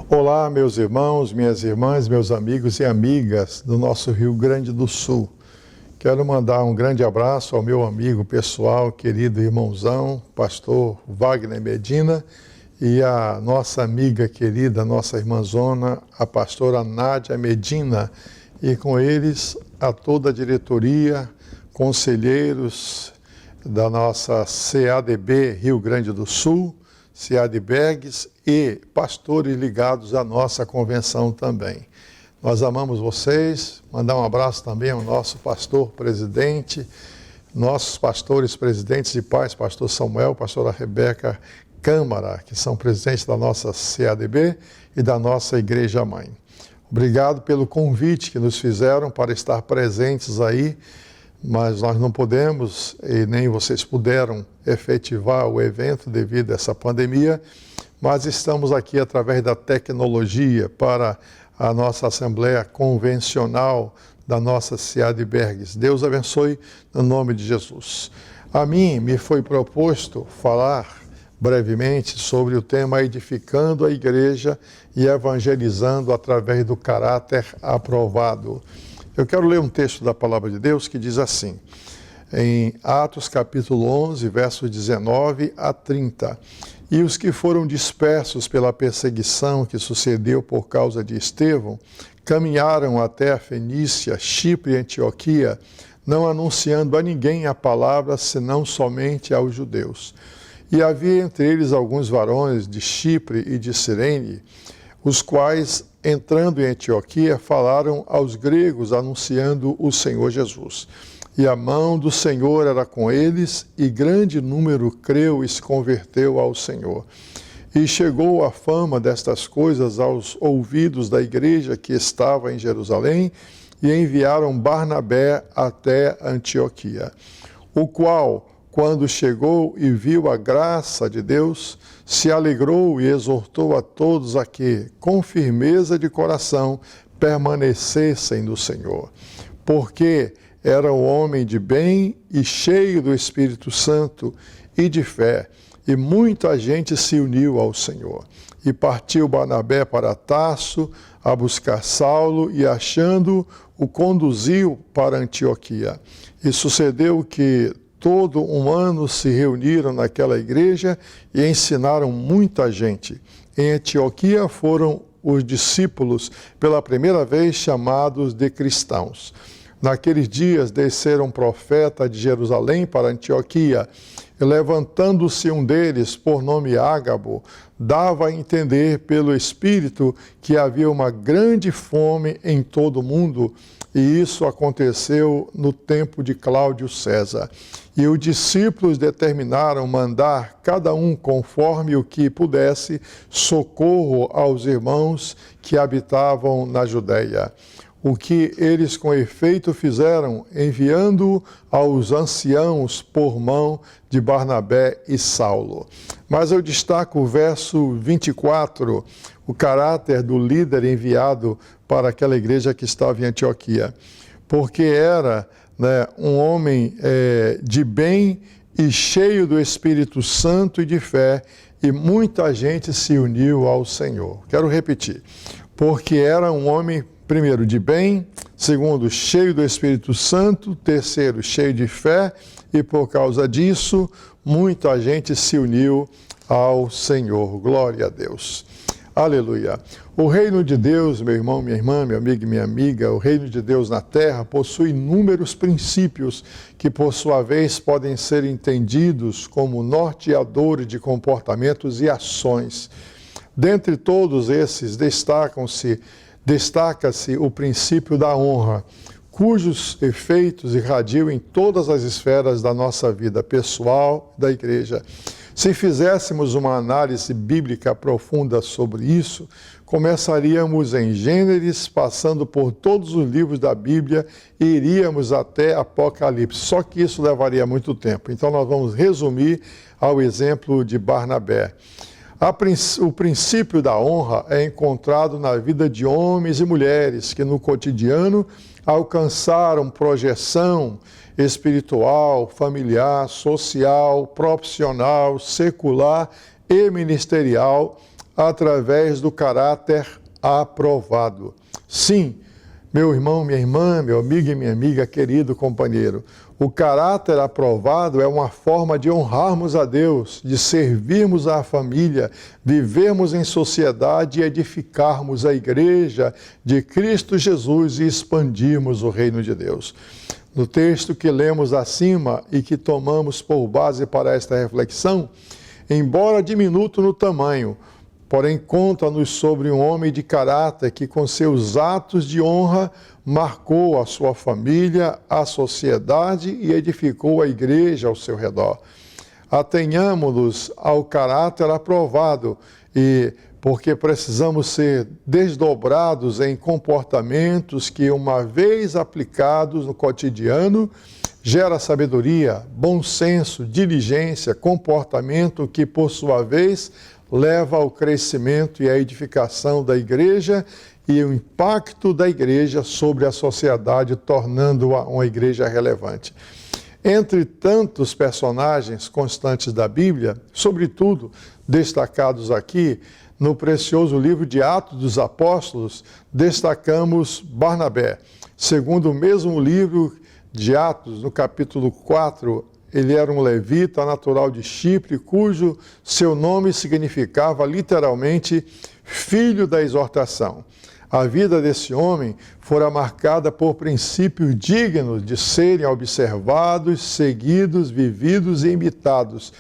Olá, meus irmãos, minhas irmãs, meus amigos e amigas do nosso Rio Grande do Sul. Quero mandar um grande abraço ao meu amigo pessoal, querido irmãozão, pastor Wagner Medina, e a nossa amiga querida, nossa irmãzona, a pastora Nádia Medina, e com eles a toda a diretoria, conselheiros da nossa CADB Rio Grande do Sul, CADBEGS e pastores ligados à nossa convenção também. Nós amamos vocês, mandar um abraço também ao nosso pastor presidente, nossos pastores presidentes e pais, pastor Samuel, pastora Rebeca Câmara, que são presidentes da nossa CADB e da nossa Igreja Mãe. Obrigado pelo convite que nos fizeram para estar presentes aí, mas nós não podemos e nem vocês puderam efetivar o evento devido a essa pandemia, mas estamos aqui através da tecnologia para a nossa Assembleia Convencional da nossa CADBEGS. Deus abençoe no nome de Jesus. A mim me foi proposto falar brevemente sobre o tema Edificando a Igreja e Evangelizando através do caráter aprovado. Eu quero ler um texto da Palavra de Deus que diz assim, em Atos capítulo 11, versos 19 a 30. E os que foram dispersos pela perseguição que sucedeu por causa de Estevão, caminharam até a Fenícia, Chipre e Antioquia, não anunciando a ninguém a palavra, senão somente aos judeus. E havia entre eles alguns varões de Chipre e de Cirene, os quais, entrando em Antioquia, falaram aos gregos, anunciando o Senhor Jesus. E a mão do Senhor era com eles, e grande número creu e se converteu ao Senhor. E chegou a fama destas coisas aos ouvidos da igreja que estava em Jerusalém, e enviaram Barnabé até Antioquia, o qual, quando chegou e viu a graça de Deus, se alegrou e exortou a todos a que, com firmeza de coração, permanecessem no Senhor. Porque era um homem de bem e cheio do Espírito Santo e de fé, e muita gente se uniu ao Senhor. E partiu Barnabé para Tarso a buscar Saulo, e achando-o, o conduziu para Antioquia. E sucedeu que todo um ano se reuniram naquela igreja e ensinaram muita gente. Em Antioquia foram os discípulos pela primeira vez chamados de cristãos. Naqueles dias desceram um profeta de Jerusalém para Antioquia, e levantando-se um deles, por nome Ágabo, dava a entender pelo Espírito que havia uma grande fome em todo o mundo, e isso aconteceu no tempo de Cláudio César. E os discípulos determinaram mandar cada um conforme o que pudesse socorro aos irmãos que habitavam na Judéia. O que eles com efeito fizeram, enviando aos anciãos por mão de Barnabé e Saulo. Mas eu destaco o verso 24, o caráter do líder enviado para aquela igreja que estava em Antioquia. Porque era um homem de bem e cheio do Espírito Santo e de fé, e muita gente se uniu ao Senhor. Quero repetir. Porque era um homem, primeiro, de bem, segundo, cheio do Espírito Santo, terceiro, cheio de fé, e por causa disso, muita gente se uniu ao Senhor. Glória a Deus. Aleluia. O reino de Deus, meu irmão, minha irmã, meu amigo e minha amiga, o reino de Deus na terra possui inúmeros princípios que, por sua vez, podem ser entendidos como norteadores de comportamentos e ações. Dentre todos esses, destaca-se o princípio da honra, cujos efeitos irradiam em todas as esferas da nossa vida pessoal da igreja. Se fizéssemos uma análise bíblica profunda sobre isso, começaríamos em Gênesis, passando por todos os livros da Bíblia e iríamos até Apocalipse. Só que isso levaria muito tempo. Então nós vamos resumir ao exemplo de Barnabé. O princípio da honra é encontrado na vida de homens e mulheres que no cotidiano alcançaram projeção espiritual, familiar, social, profissional, secular e ministerial através do caráter aprovado. Sim, meu irmão, minha irmã, meu amigo e minha amiga, querido companheiro, o caráter aprovado é uma forma de honrarmos a Deus, de servirmos à família, vivermos em sociedade e edificarmos a igreja de Cristo Jesus e expandirmos o reino de Deus. No texto que lemos acima e que tomamos por base para esta reflexão, embora diminuto no tamanho, porém conta-nos sobre um homem de caráter que com seus atos de honra marcou a sua família, a sociedade e edificou a igreja ao seu redor. Atenhamos-nos ao caráter aprovado e porque precisamos ser desdobrados em comportamentos que, uma vez aplicados no cotidiano, gera sabedoria, bom senso, diligência, comportamento que, por sua vez, leva ao crescimento e à edificação da igreja e o impacto da igreja sobre a sociedade, tornando-a uma igreja relevante. Entre tantos personagens constantes da Bíblia, sobretudo destacados aqui, no precioso livro de Atos dos Apóstolos, destacamos Barnabé. Segundo o mesmo livro de Atos, no capítulo 4, ele era um levita natural de Chipre, cujo seu nome significava literalmente filho da exortação. A vida desse homem fora marcada por princípios dignos de serem observados, seguidos, vividos e imitados.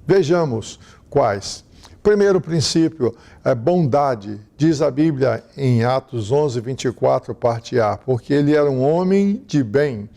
Vejamos quais. Primeiro princípio é bondade. Diz a Bíblia em Atos 11, 24, parte A, porque ele era um homem de bem.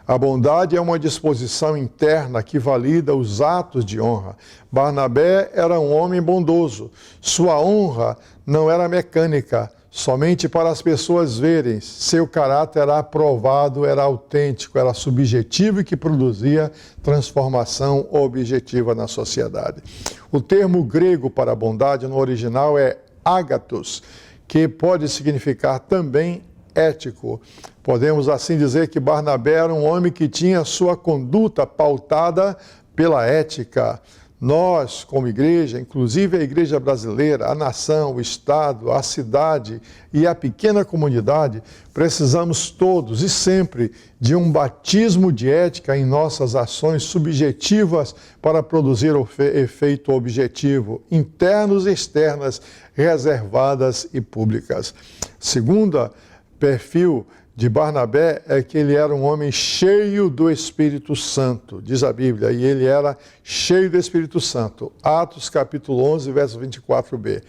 A bondade é uma disposição interna que valida os atos de honra. Barnabé era um homem bondoso. Sua honra não era mecânica, somente para as pessoas verem. Seu caráter era aprovado, era autêntico, era subjetivo e que produzia transformação objetiva na sociedade. O termo grego para bondade no original é ágatos, que pode significar também ético. Podemos assim dizer que Barnabé era um homem que tinha sua conduta pautada pela ética. Nós, como igreja, inclusive a igreja brasileira, a nação, o Estado, a cidade e a pequena comunidade, precisamos todos e sempre de um batismo de ética em nossas ações subjetivas para produzir o efeito objetivo, internos e externas, reservadas e públicas. Segunda perfil de Barnabé é que ele era um homem cheio do Espírito Santo, diz a Bíblia, e ele era cheio do Espírito Santo. Atos capítulo 11, verso 24b.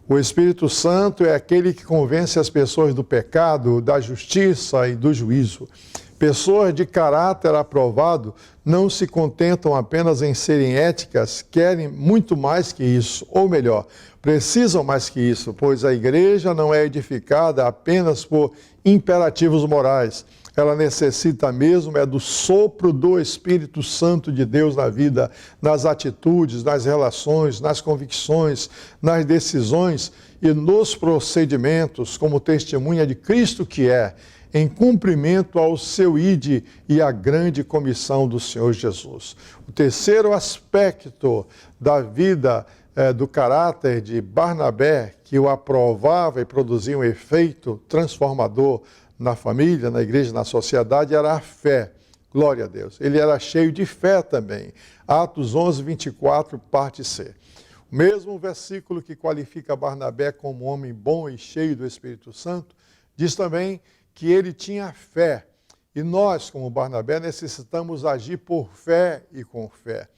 O Espírito Santo é aquele que convence as pessoas do pecado, da justiça e do juízo. Pessoas de caráter aprovado não se contentam apenas em serem éticas, querem muito mais que isso, ou melhor, precisam mais que isso, pois a igreja não é edificada apenas por imperativos morais. Ela necessita mesmo do sopro do Espírito Santo de Deus na vida, nas atitudes, nas relações, nas convicções, nas decisões e nos procedimentos, como testemunha de Cristo que é, em cumprimento ao seu ide e à grande comissão do Senhor Jesus. O terceiro aspecto da vida do caráter de Barnabé, que o aprovava e produzia um efeito transformador na família, na igreja, na sociedade, era a fé. Glória a Deus. Ele era cheio de fé também. Atos 11, 24, parte C. O mesmo versículo que qualifica Barnabé como homem bom e cheio do Espírito Santo, diz também que ele tinha fé. E nós, como Barnabé, necessitamos agir por fé e com fé.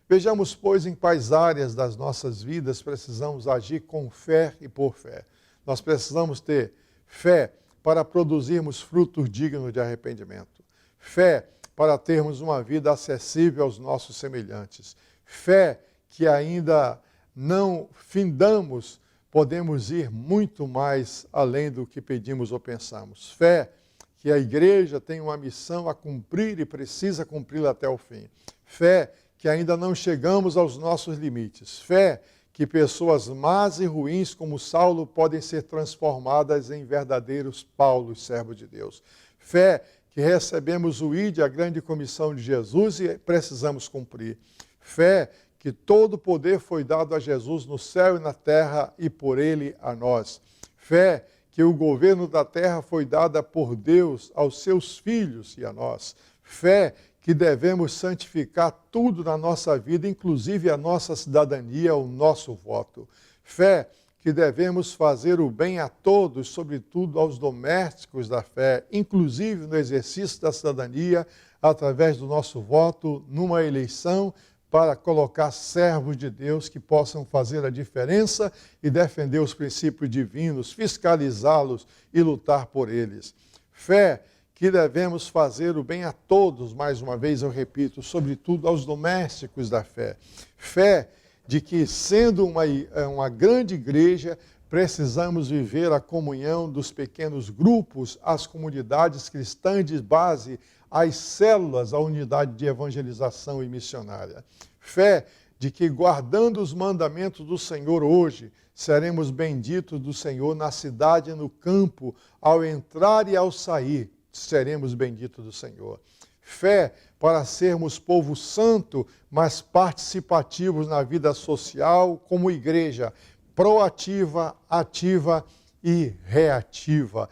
Vejamos, pois, em quais áreas das nossas vidas precisamos agir com fé e por fé. Nós precisamos ter fé para produzirmos frutos dignos de arrependimento. Fé para termos uma vida acessível aos nossos semelhantes. Fé que ainda não findamos, podemos ir muito mais além do que pedimos ou pensamos. Fé que a igreja tem uma missão a cumprir e precisa cumpri-la até o fim. Fé que ainda não chegamos aos nossos limites. Fé que pessoas más e ruins como Saulo podem ser transformadas em verdadeiros Paulos, servos de Deus. Fé que recebemos o ID, a grande comissão de Jesus, e precisamos cumprir. Fé que todo o poder foi dado a Jesus no céu e na terra e por ele a nós. Fé que o governo da terra foi dado por Deus aos seus filhos e a nós. Fé que devemos santificar tudo na nossa vida, inclusive a nossa cidadania, o nosso voto. Fé que devemos fazer o bem a todos, sobretudo aos domésticos da fé, inclusive no exercício da cidadania, através do nosso voto numa eleição, para colocar servos de Deus que possam fazer a diferença e defender os princípios divinos, fiscalizá-los e lutar por eles. Fé que devemos fazer o bem a todos, mais uma vez eu repito, sobretudo aos domésticos da fé. Fé de que, sendo uma grande igreja, precisamos viver a comunhão dos pequenos grupos, as comunidades cristãs de base, as células, a unidade de evangelização e missionária. Fé de que, guardando os mandamentos do Senhor hoje, seremos benditos do Senhor na cidade e no campo, ao entrar e ao sair, seremos benditos do Senhor. Fé para sermos povo santo, mas participativos na vida social como igreja, proativa, ativa e reativa.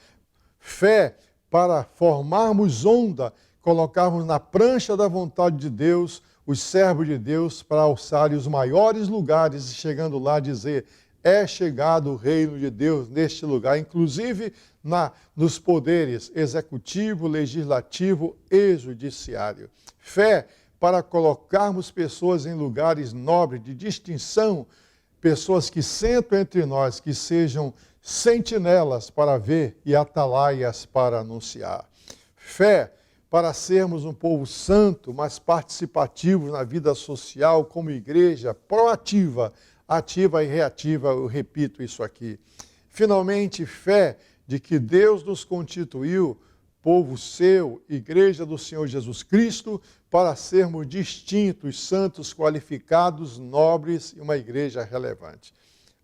Fé para formarmos onda, colocarmos na prancha da vontade de Deus os servos de Deus para alçarem os maiores lugares e chegando lá dizer: é chegado o reino de Deus neste lugar, inclusive nos poderes executivo, legislativo e judiciário. Fé para colocarmos pessoas em lugares nobres, de distinção, pessoas que sentam entre nós, que sejam sentinelas para ver e atalaias para anunciar. Fé para sermos um povo santo, mas participativos na vida social como igreja, proativa, ativa e reativa, eu repito isso aqui. Finalmente, fé de que Deus nos constituiu, povo seu, igreja do Senhor Jesus Cristo, para sermos distintos, santos, qualificados, nobres e uma igreja relevante.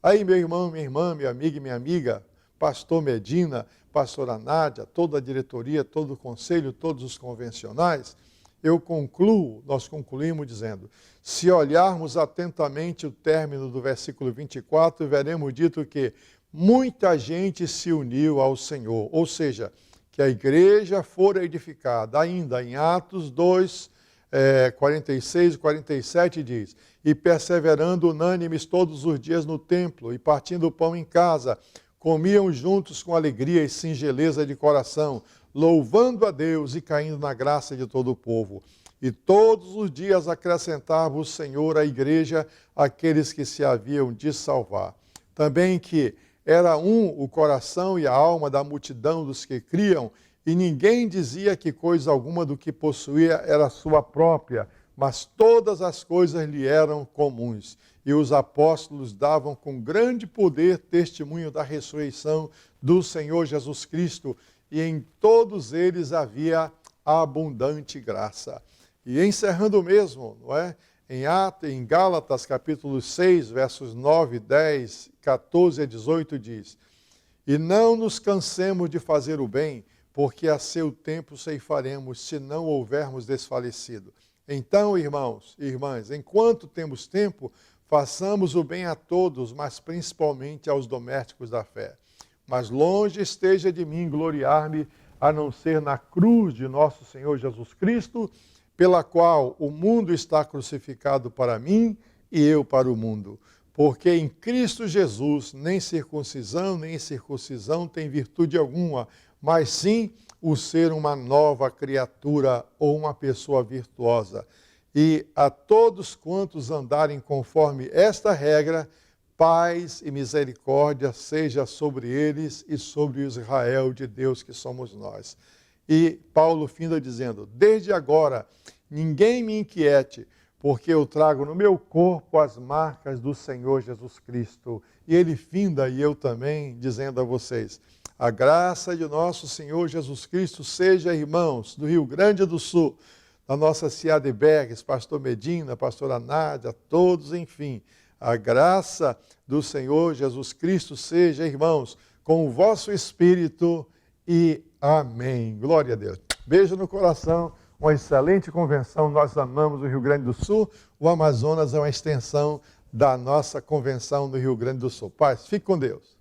Aí, meu irmão, minha irmã, meu amigo e minha amiga, pastor Medina, pastora Nádia, toda a diretoria, todo o conselho, todos os convencionais, nós concluímos dizendo: se olharmos atentamente o término do versículo 24, veremos dito que muita gente se uniu ao Senhor, ou seja, que a igreja fora edificada. Ainda em Atos 2, 46 e 47 diz: e perseverando unânimes todos os dias no templo, e partindo o pão em casa, comiam juntos com alegria e singeleza de coração, louvando a Deus e caindo na graça de todo o povo. E todos os dias acrescentava o Senhor à igreja aqueles que se haviam de salvar. Também que era o coração e a alma da multidão dos que criam, e ninguém dizia que coisa alguma do que possuía era sua própria, mas todas as coisas lhe eram comuns. E os apóstolos davam com grande poder testemunho da ressurreição do Senhor Jesus Cristo, e em todos eles havia abundante graça. E encerrando mesmo, não é? Em Gálatas, capítulo 6, versos 9, 10, 14 a 18, diz: e não nos cansemos de fazer o bem, porque a seu tempo ceifaremos, se não houvermos desfalecido. Então, irmãos e irmãs, enquanto temos tempo, façamos o bem a todos, mas principalmente aos domésticos da fé. Mas longe esteja de mim gloriar-me, a não ser na cruz de nosso Senhor Jesus Cristo, pela qual o mundo está crucificado para mim e eu para o mundo. Porque em Cristo Jesus nem circuncisão nem incircuncisão tem virtude alguma, mas sim o ser uma nova criatura ou uma pessoa virtuosa. E a todos quantos andarem conforme esta regra, paz e misericórdia seja sobre eles e sobre o Israel de Deus que somos nós. E Paulo finda dizendo: desde agora ninguém me inquiete, porque eu trago no meu corpo as marcas do Senhor Jesus Cristo. E ele finda, e eu também, dizendo a vocês: a graça de nosso Senhor Jesus Cristo seja, irmãos, do Rio Grande do Sul, da nossa Ciade Bergs, pastor Medina, pastora Nádia, todos, enfim. A graça do Senhor Jesus Cristo seja, irmãos, com o vosso espírito, e Amém. Glória a Deus. Beijo no coração, uma excelente convenção. Nós amamos o Rio Grande do Sul. O Amazonas é uma extensão da nossa convenção do Rio Grande do Sul. Paz, fique com Deus.